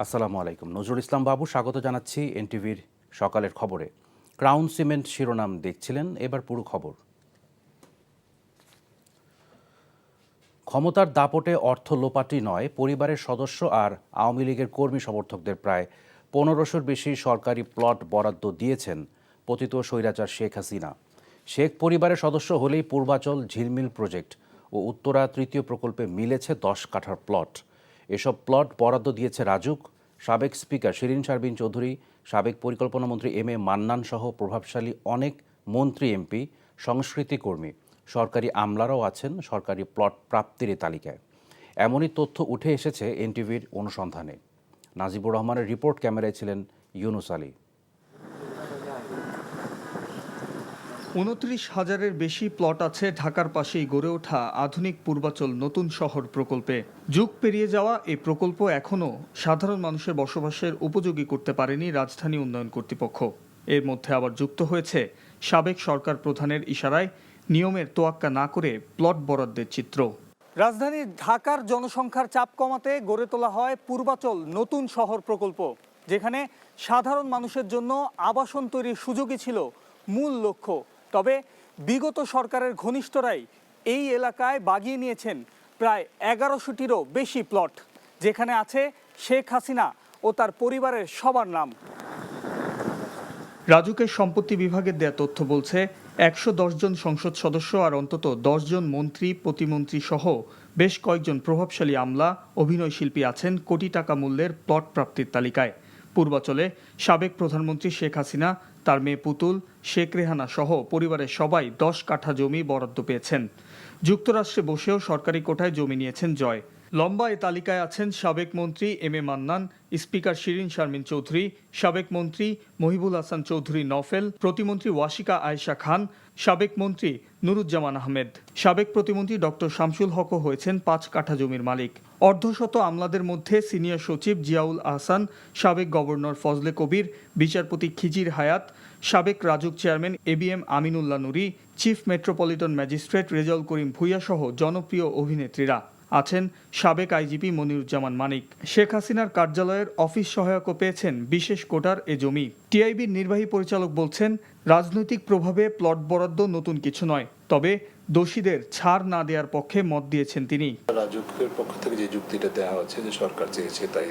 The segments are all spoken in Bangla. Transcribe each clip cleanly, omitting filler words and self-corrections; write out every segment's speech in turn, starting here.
আসসালামু আলাইকুম। নজরুল ইসলাম বাবু স্বাগত জানাচ্ছি এনটিভির সকালের খবরে। ক্রাউন সিমেন্ট শিরোনাম দেখছিলেন, এবার পুরো খবর। ক্ষমতার দাপটে অর্থ লোপাটি নয়, পরিবারের সদস্য আর আওয়ামী লীগের কর্মী সমর্থকদের প্রায় 1500-র বেশি সরকারি প্লট বরাদ্দ দিয়েছেন পতিত স্বৈরাচার শেখ হাসিনা। শেখ পরিবারের সদস্য হলেই পূর্বাচল ঝিলমিল প্রজেক্ট ও উত্তরা তৃতীয় প্রকল্পে মিলেছে 10 কাঠার প্লট। এসব প্লট বরাদ্দ দিয়েছে রাজুক। সাবেক স্পিকার শিরীন শারমিন চৌধুরী, সাবেক পরিকল্পনামন্ত্রী এম এ মান্নান সহ প্রভাবশালী অনেক মন্ত্রী, এমপি, সংস্কৃতি কর্মী, সরকারি আমলারাও আছেন সরকারি প্লট প্রাপ্তির তালিকায়। এমনই তথ্য উঠে এসেছে এনটিভির অনুসন্ধানে। নাজিবুর রহমানের রিপোর্ট, ক্যামেরায় ছিলেন ইউনুস আলী। ২৯,০০০-এর বেশি প্লট আছে ঢাকার পাশেই গড়ে ওঠা আধুনিক পূর্বাচল নতুন শহর প্রকল্পে। যুগ পেরিয়ে যাওয়া এই প্রকল্প এখনও সাধারণ মানুষের বসবাসের উপযোগী করতে পারেনি রাজধানী উন্নয়ন কর্তৃপক্ষ। এর মধ্যে আবার যুক্ত হয়েছে সাবেক সরকার প্রধানের ইশারায় নিয়মের তোয়াক্কা না করে প্লট বরাদ্দের চিত্র। রাজধানী ঢাকার জনসংখ্যার চাপ কমাতে গড়ে তোলা হয় পূর্বাচল নতুন শহর প্রকল্প, যেখানে সাধারণ মানুষের জন্য আবাসন তৈরির সুযোগই ছিল মূল লক্ষ্য। তবে বিগত সরকারের ঘনিষ্ঠরাই এই এলাকায় বাগিয়ে নিয়েছেন প্রায় 1100-টিরও বেশি প্লট, যেখানে আছে শেখ হাসিনা ও তার পরিবারের সবার নাম। রাজুকের সম্পত্তি বিভাগের দেয়া তথ্য বলছে 110 জন সংসদ সদস্য আর অন্তত 10 জন মন্ত্রী, প্রতিমন্ত্রী সহ বেশ কয়েকজন প্রভাবশালী আমলা, অভিনয় শিল্পী আছেন কোটি টাকা মূল্যের প্লট প্রাপ্তির তালিকায়। পূর্বাচলে সাবেক প্রধানমন্ত্রী শেখ হাসিনা, তার মেয়ে পুতুল, শেখ রেহানা সহ পরিবারের সবাই 10 কাঠা জমি বরাদ্দ পেয়েছেন। যুক্তরাষ্ট্রে বসেও সরকারি কোটায় জমি নিয়েছেন জয়। লম্বা এ তালিকায় আছেন সাবেক মন্ত্রী M A Mannan, speaker Shirin Sharmin Chowdhury, সাবেক মন্ত্রী মহিবুল হাসান চৌধুরী নফেল, প্রতিমন্ত্রী ওয়াশিকা আয়েশা খান, সাবেক মন্ত্রী নুরুজ্জামান আহমেদ। সাবেক প্রতিমন্ত্রী ডক্টর শামসুল হকও হয়েছেন 5 কাঠা জমির মালিক। অর্ধশত আমলাদের মধ্যে সিনিয়র সচিব জিয়াউল আহসান, সাবেক গভর্নর ফজলে কবির, বিচারপতি খিজির হায়াত, সাবেক রাজুক চেয়ারম্যান এবিএম আমিনুল্লাহ নুরি, chief metropolitan magistrate Rezaul Karim Bhuiyan সহ জনপ্রিয় অভিনেত্রীরা আছেন। সাবেক আইজিপি মনিরুজ্জামান মানিক। শেখ হাসিনার কার্যালয়ের অফিস সহায়কও পেয়েছেন বিশেষ কোটার এ জমি। টিআইবির নির্বাহী পরিচালক বলছেন, রাজনৈতিক প্রভাবে প্লট বরাদ্দ নতুন কিছু নয়, তবে দোষীদের ছাড় না দেওয়ার পক্ষে মত দিয়েছেন তিনি। রাজুকের পক্ষ থেকে যে যুক্তিটা দেওয়া হচ্ছে যে সরকার চেয়েছে তাই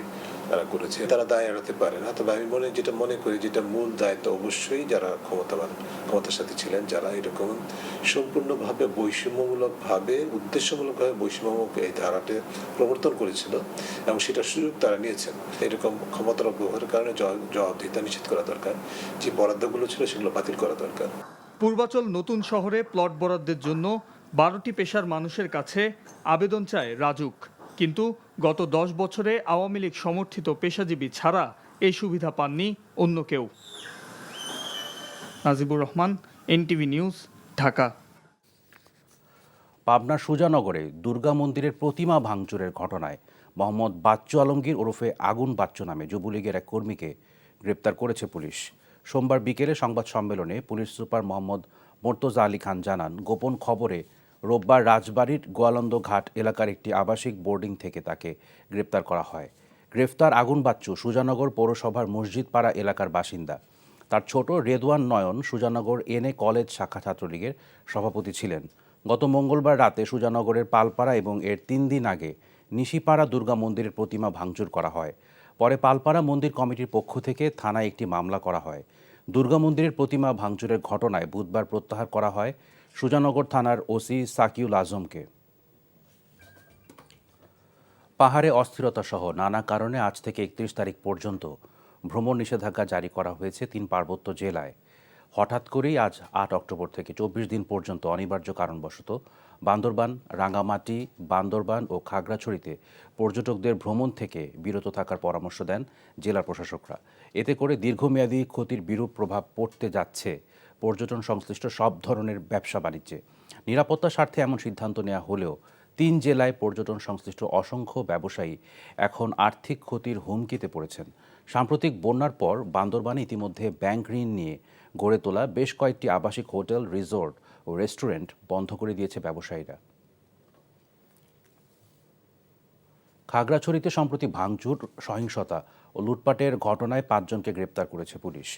তারা করেছে, তারা দায় এড়াতে পারে না। তবে আমি যেটা মনে করি, যেটা মূল দায়িত্ব অবশ্যই যারা ক্ষমতার সাথে ছিলেন, যারা এরকম সম্পূর্ণভাবে বৈষম্যমূলকভাবে, উদ্দেশ্যমূলকভাবে বৈষম্যমূলক এই ধারাটা প্রবর্তন করেছিল এবং সেটার সুযোগ তারা নিয়েছেন। এরকম ক্ষমতার অপব্যবহারের কারণে জবাবদিহিতা নিশ্চিত করা দরকার। যে বরাদ্দগুলো ছিল সেগুলো বাতিল করা দরকার। পূর্বাচল নতুন শহরে প্লট বরাদ্দের জন্য 12টি পেশার মানুষের কাছে আবেদন চায় রাজুক, কিন্তু গত 10 বছরে আওয়ামী লীগ সমর্থিত পেশাজীবী ছাড়া এই সুবিধা পাননি অন্য কেউ। Najibur Rahman, NTV news, Dhaka. পাবনার সুজানগরে দুর্গা মন্দিরের প্রতিমা ভাঙচুরের ঘটনায় মোহাম্মদ বাচ্চু আলমগীর ওরফে আগুন বাচ্চু নামে যুবলীগের এক কর্মীকে গ্রেপ্তার করেছে পুলিশ। সোমবার বিকেলে সংবাদ সম্মেলনে পুলিশ সুপার মোহাম্মদ মোর্তজা আলী খান জানান, গোপন খবরে রোববার রাজবাড়ির গোয়ালন্দ ঘাট এলাকার একটি আবাসিক বোর্ডিং থেকে তাকে গ্রেপ্তার করা হয়। গ্রেফতার আগুন বাচ্চু সুজানগর পৌরসভার মসজিদপাড়া এলাকার বাসিন্দা। তার ছোট রেদওয়ান নয়ন সুজানগর এনএ কলেজ শাখা ছাত্রলীগের সভাপতি ছিলেন। গত মঙ্গলবার রাতে সুজানগরের পালপাড়া এবং এর 3 দিন আগে নিশিপাড়া দুর্গা মন্দিরের প্রতিমা ভাঙচুর করা হয়। পরে পালপাড়া মন্দির কমিটির পক্ষ থেকে থানায় একটি মামলা করা হয়। দুর্গা মন্দিরের প্রতিমা ভাঙচুরের ঘটনায় বুধবার প্রত্যাহার করা হয় সুজানগর থানার ওসি সাকিউল আজমকে। পাহাড়ে অস্থিরতা সহ নানা কারণে আজ থেকে 31 তারিখ পর্যন্ত ভ্রমণ নিষেধাজ্ঞা জারি করা হয়েছে 3 পার্বত্য জেলায়। হঠাৎ করেই আজ 8 অক্টোবর থেকে 24 দিন পর্যন্ত অনিবার্য কারণবশত বান্দরবান, রাঙ্গামাটি, বান্দরবান ও খাগড়াছড়িতে পর্যটকদের ভ্রমণ থেকে বিরত থাকার পরামর্শ দেন জেলা প্রশাসকরা। এতে করে দীর্ঘমেয়াদী ক্ষতির বিরূপ প্রভাব পড়তে যাচ্ছে পর্যটন সংশ্লিষ্ট সব ধরনের ব্যবসা বাণিজ্যে। নিরাপত্তার স্বার্থে এমন সিদ্ধান্ত নেওয়া হলেও 3 জেলায় পর্যটন সংশ্লিষ্ট অসংখ্য ব্যবসায়ী এখন আর্থিক ক্ষতির হুমকিতে পড়েছেন। সাম্প্রতিক বন্যার পর বান্দরবানে ইতিমধ্যে ব্যাংক ঋণ নিয়ে গড়ে তোলা বেশ কয়েকটি আবাসিক হোটেল, রিসোর্ট ও রেস্টুরেন্ট বন্ধ করে দিয়েছে ব্যবসায়ীরা। খাগড়াছড়িতে সম্প্রতি ভাঙচুর, সহিংসতা ও লুটপাটের ঘটনায় 5 জনকে গ্রেপ্তার করেছে পুলিশ।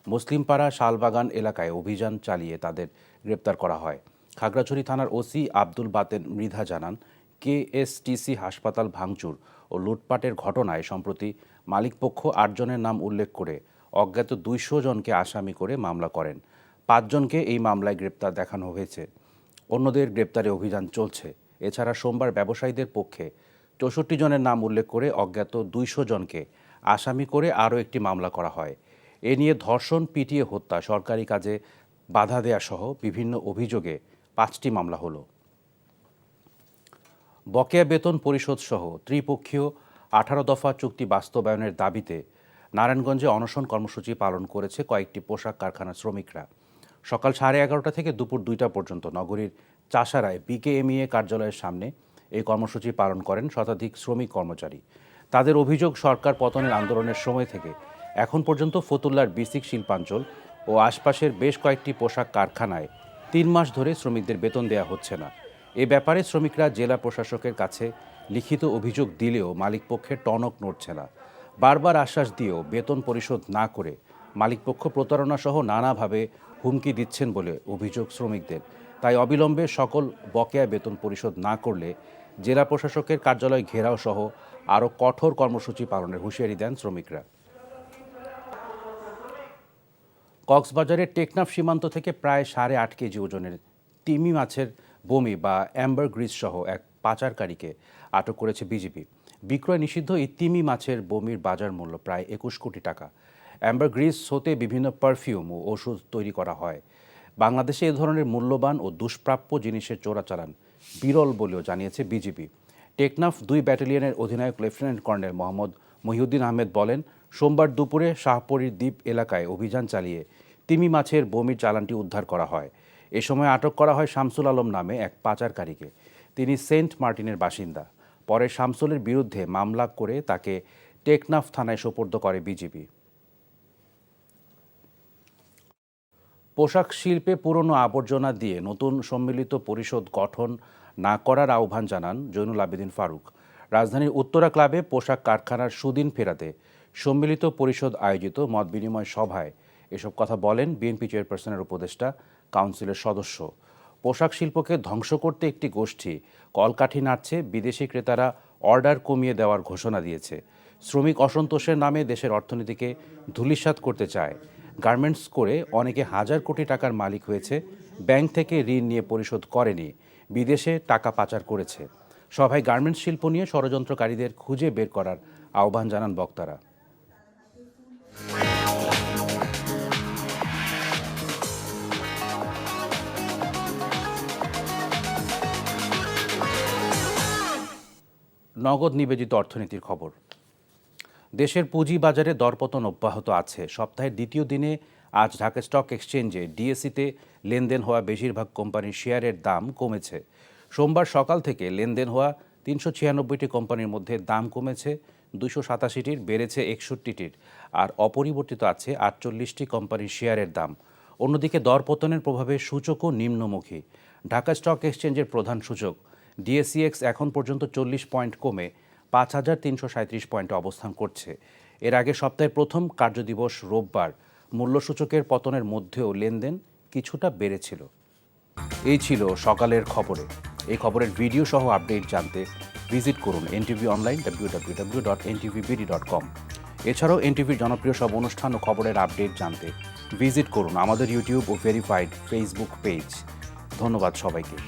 মুসলিমপাড়া শালবাগান এলাকায় অভিযান চালিয়ে তাদের গ্রেপ্তার করা হয়। খাগড়াছড়ি থানার ওসি আব্দুল বাতেন মৃধা জানান, কেএসটিসি হাসপাতাল ভাঙচুর ও লুটপাটের ঘটনায় সম্প্রতি মালিকপক্ষ 8 জনের নাম উল্লেখ করে অজ্ঞাত 200 জনকে আসামি করে মামলা করেন। 5 জনকে এই মামলায় গ্রেপ্তার দেখানো হয়েছে, অন্যদের গ্রেপ্তারে অভিযান চলছে। এছাড়া সোমবার ব্যবসায়ীদের পক্ষে 64 জনের নাম উল্লেখ করে অজ্ঞাত 200 জনকে আসামি করে আরও একটি মামলা করা হয়। এ নিয়ে ধর্ষণ, পিটিয়ে হত্যা, সরকারি কাজে বাধা দেয়া সহ বিভিন্ন অভিযোগে 5টি মামলা হলো। বকেয়া বেতন পরিশোধ সহ ত্রিপক্ষীয় 18 দফা চুক্তি বাস্তবায়নের দাবিতে নারায়ণগঞ্জে অনশন কর্মসূচি পালন করেছে কয়েকটি পোশাক কারখানার শ্রমিকরা। সকাল 11:30 থেকে দুপুর 2টা পর্যন্ত নগরীর চাষারায় বিকেএমইএ কার্যালয়ের সামনে এই কর্মসূচি পালন করেন শতাধিক শ্রমিক কর্মচারী। তাদের অভিযোগ, সরকার পতনের আন্দোলনের সময় থেকে এখন পর্যন্ত ফতুল্লার বিসিক শিল্পাঞ্চল ও আশপাশের বেশ কয়েকটি পোশাক কারখানায় 3 মাস ধরে শ্রমিকদের বেতন দেওয়া হচ্ছে না। এ ব্যাপারে শ্রমিকরা জেলা প্রশাসকের কাছে লিখিত অভিযোগ দিলেও মালিকপক্ষের টনক নড়ছে না। বারবার আশ্বাস দিয়েও বেতন পরিশোধ না করে মালিকপক্ষ প্রতারণা সহ নানাভাবে হুমকি দিচ্ছেন বলে অভিযোগ শ্রমিকদের। তাই অবিলম্বে সকল বকেয়া বেতন পরিশোধ না করলে জেলা প্রশাসকের কার্যালয় ঘেরাও সহ আরও কঠোর কর্মসূচি পালনের হুঁশিয়ারি দেন শ্রমিকরা। কক্সবাজারের টেকনাফ সীমান্ত থেকে প্রায় 8.5 কেজি ওজনের তিমি মাছের বমি বা অ্যাম্বারগ্রিস সহ এক পাচারকারীকে আটক করেছে বিজিবি। বিক্রয় নিষিদ্ধ এই তিমি মাছের বমির বাজার মূল্য প্রায় 21 কোটি টাকা। অ্যাম্বারগ্রিস হতে বিভিন্ন পারফিউম ও ওষুধ তৈরি করা হয়। বাংলাদেশে এ ধরনের মূল্যবান ও দুষ্প্রাপ্য জিনিসের চোরাচালান বিরল বলেও জানিয়েছে বিজিবি। টেকনাফ 2 ব্যাটালিয়নের অধিনায়ক লেফটেন্যান্ট কর্নেল মোহাম্মদ মহিউদ্দিন আহমেদ বলেন, সোমবার দুপুরে শাহপরীর দ্বীপ এলাকায় অভিযান চালিয়ে তিমি মাছের বমির চালানটি উদ্ধার করা হয়। এ সময় আটক করা হয় শামসুল আলম নামে এক পাচারকারীকে। তিনি সেন্ট মার্টিনের বাসিন্দা। পরে শামসুলের বিরুদ্ধে মামলা করে তাকে টেকনাফ থানায় সোপর্দ করে বিজিবি। পোশাক শিল্পে পুরনো আবর্জনা দিয়ে নতুন সম্মিলিত পরিষদ গঠন না করার আহ্বান জানান জৈনুল আবেদিন ফারুক। রাজধানীর উত্তরা ক্লাবে পোশাক কারখানার সুদিন ফেরাতে সম্মিলিত পরিষদ আয়োজিত মত বিনিময় সভায় এসব কথা বলেন বিএনপি চেয়ারপারসনের উপদেষ্টা কাউন্সিলের সদস্য। পোশাক শিল্পকে ধ্বংস করতে একটি গোষ্ঠী কলকাঠি নাড়ছে, বিদেশি ক্রেতারা অর্ডার কমিয়ে দেওয়ার ঘোষণা দিয়েছে, শ্রমিক অসন্তোষের নামে দেশের অর্থনীতিকে ধূলিসাৎ করতে চায়, গার্মেন্টস করে অনেকে হাজার কোটি টাকার মালিক হয়েছে, ব্যাংক থেকে ঋণ নিয়ে পরিশোধ করেনি, বিদেশে টাকা পাচার করেছে। সভায় গার্মেন্টস শিল্প নিয়ে ষড়যন্ত্রকারীদের খুঁজে বের করার আহ্বান জানান বক্তারা। নগদ নিবেদিত অর্থনীতির খবর। দেশের পুঁজিবাজারে দরপতন অব্যাহত আছে। সপ্তাহের দ্বিতীয় দিনে আজ ঢাকা স্টক এক্সচেঞ্জে ডিএসইতে লেনদেন হওয়া বেশিরভাগ কোম্পানির শেয়ারের দাম কমেছে। সোমবার সকাল থেকে লেনদেন হওয়া 396টি কোম্পানির মধ্যে দাম কমেছে 287টির, বেড়েছে 61টির, আর অপরিবর্তিত আছে 48টি কোম্পানির শেয়ারের দাম। অন্যদিকে দরপতনের প্রভাবে সূচকও নিম্নমুখী। ঢাকা স্টক এক্সচেঞ্জের প্রধান সূচক ডিএসইএক্স এখন পর্যন্ত 40 পয়েন্ট কমে 5337 পয়েন্টে অবস্থান করছে। এর আগে সপ্তাহের প্রথম কার্যদিবস রোববার মূল্যসূচকের পতনের মধ্যেও লেনদেন কিছুটা বেড়েছিল। এই ছিল সকালের খবরে। এই খবরের ভিডিও সহ আপডেট জানতে ভিজিট করুন এনটিভি অনলাইন www.ntvbd.com। এছাড়াও এনটিভির জনপ্রিয় সব অনুষ্ঠান ও খবরের আপডেট জানতে ভিজিট করুন আমাদের ইউটিউব ও ভেরিফাইড ফেসবুক পেজ। ধন্যবাদ সবাইকে।